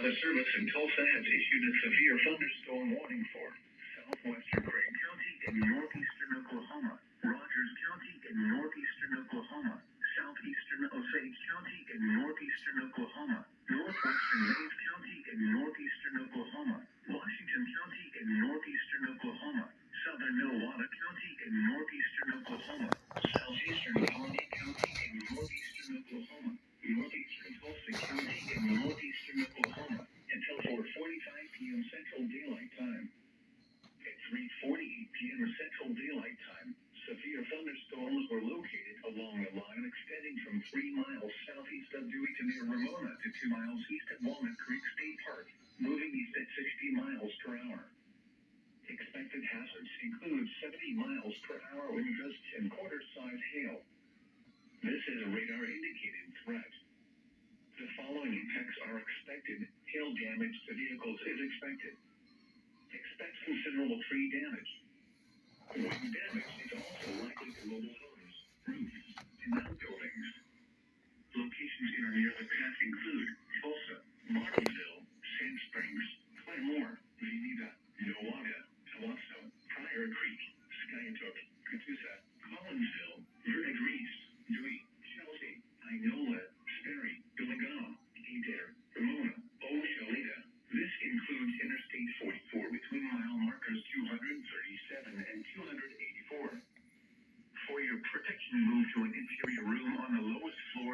Weather Service in Tulsa has issued a severe thunderstorm warning for southwestern Craig County and northeastern Oklahoma, Rogers County and northeastern Oklahoma, southeastern Osage County and northeastern Oklahoma, northwestern Mays County and northeastern Oklahoma, Washington County and northeastern Oklahoma, southern Nowata County and northeastern Oklahoma, southeastern Colony County and northeastern Oklahoma, northeastern Tulsa County and northeastern Oklahoma until 4:45 p.m. Central Daylight Time. At 3:48 p.m. Central Daylight Time, severe thunderstorms were located along a line extending from 3 miles southeast of Dewey to near Ramona to 2 miles east of Walnut Creek State Park, moving east at 60 miles per hour. Expected hazards include 70 miles per hour wind gusts and quarter-size hail. This is a radar-indicated threat. The following effects are expected. Hail damage to vehicles is expected. Expect considerable tree damage. Wind damage is also likely to mobile homes, roofs, and outbuildings. Locations in or near the path include Tulsa, Martinsville, Sand Springs, Claremore, Veneta, Nowata, Palazzo, Pryor Creek, Skyatook, Catoosa, Collinsville, Vernon East, Dewey, Chelsea, Inola, Sperry, Gilligan, Adair, Ramona, Oshaleta. This includes Interstate 44 between mile markers 237 and 284. For your protection, move to an interior room on the lowest floor